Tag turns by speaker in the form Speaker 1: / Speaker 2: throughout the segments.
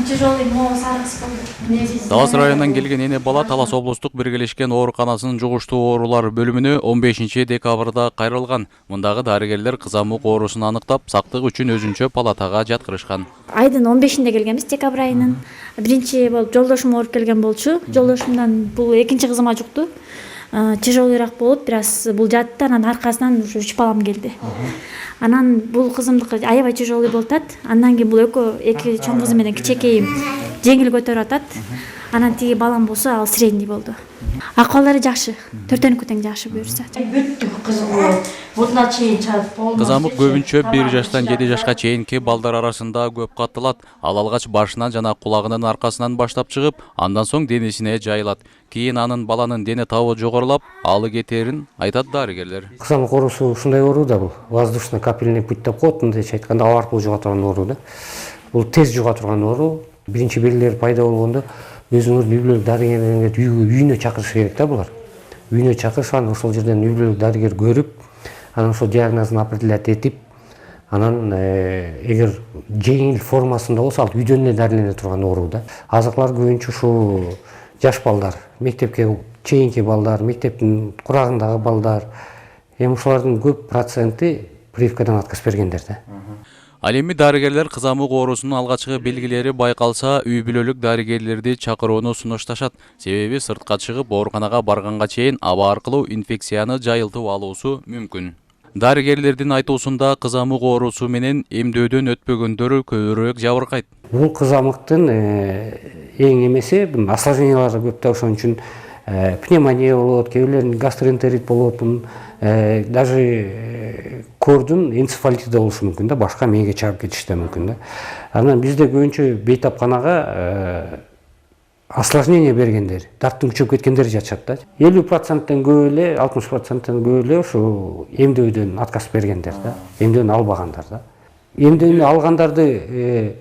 Speaker 1: Тяжелый моос арыз болду.
Speaker 2: Талас районунан келген эне бала Талас облустук биргелешкен ооруканасынын жугуштуу оорулар бөлүмүнө 15 декабрда кайрылган. Мындагы дарыгерлер кызамык оорусун аныктап, сактык үчүн өзүнчө палатага жаткырышкан.
Speaker 1: Айдын 15-inde келгенбиз, декабрь айынын. Биринчи болуп жолдошум ооруп келген болчу. Жолдошумдан бул экинчи кызыма жукту. Тяжелыйраак болуп, бир аз бул жатты, анан аркасынан ушу 3 балам келди. Анан бул кызымдыкы аябай тяжелый болуп атат. Андан кийин бул эки чоң кызым менен кичекейим жеңил көтөрүп атат. Анан тиги балам болсо ал средний болду. Акыбалдары жакшы, төртөнүкү тең жакшы буюрса.
Speaker 3: Бүттү кызым. Бутуна чейин чыгып болду.
Speaker 2: Кызамык көбүнчө 1 жаштан 7 жашка чейинки балдар арасында көп катталат. Ал алгач башынан жана кулагынын аркасынан баштап чыгып, андан соң денесине жайылат. Кийин анын баланын дене табы жогорулап, алы кетерин айтат дарыгерлер.
Speaker 4: Кызамык оорусу ушундай оору да бул. Воздушно-капельный путь деп коет, мындайча айтканда аба аркылуу жуга турган оору да. Бул тез жуга турган оору. Биринчи белгилери пайда болгондо өзүңүз үй бүлөлүк дарыгерлерди үйүнө чакырыш керек да булар. Үйүнө чакырышып, анан ошол жерден үй бүлөлүк дарыгер көрүп, анан ошол диагнозун определять этип, анан эгер жеңил формасында болсо, ал үйдөн эле дарылене турган оору да. Азыклар көбүнчө ушу жаш балдар, мектепке чейинки балдар, мектептин курагындагы балдар, эми ушулардын көп проценти прививкадан отказ бергендер да.
Speaker 2: Ал эми дарыгерлер кызамык оорусунун алгачкы белгилери байкалса, үй бүлөлүк дарыгерлерди чакырууну сунушташат. Себеби сыртка чыгып ооруканага барганга чейин аба аркылуу инфекцияны жайылтып алуусу мүмкүн. Дарыгерлердин айтуусунда кызамык оорусу менен эмдөөдөн өтпөгөндөр көбүрөөк жабыркайт.
Speaker 4: Бул кызамыктын эң эмеси осложнениялары көп да, ошон үчүн пневмония болот, кээ бирлеринин гастроэнтерит болот, даже көрдүм энцефалит да болушу мүмкүн да, башка мээге чыгып кетиши да мүмкүн да. Анан бизде көбүнчө бейтапканага осложнение бергендер, дарттын күчөп кеткендер жатышат да. 50%тен көп эле, 60%тен көп эле ушу эмдөөдөн отказ бергендер да, эмдөөнү албагандар да. Эмдөөнү алгандарды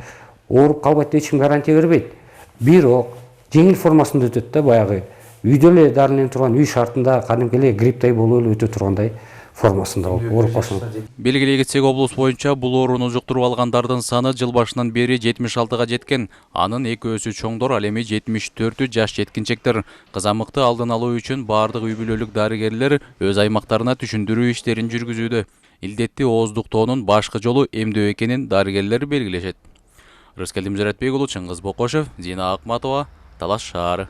Speaker 4: ооруп калбайт деп эч ким гарантия бербейт. Бирок жеңил формасында өтөт да, баягы үйдө эле дарылене турган, үй шартында кадимки эле грипптай болуп эле өтө тургандай формасында болуп ооруп калсын.
Speaker 2: Белгилей кетсек, облус боюнча бул ооруну жуктуруп алгандардын саны жыл башынан бери 76га жеткен. Анын экөөсү чоңдор, ал эми 74-ү жаш жеткинчектер. Кызамыкты алдын алуу үчүн баардык үй бүлөлүк дарыгерлер өз аймактарына түшүндүрүү иштерин жүргүзүүдө. Илдетти ооздуктоонун башкы жолу эмдөө экенин дарыгерлер белгилешет. Рыскелдим Жаратбек уулу, Чыңгыз Бокошев, Зина Акматова, Талас шаары.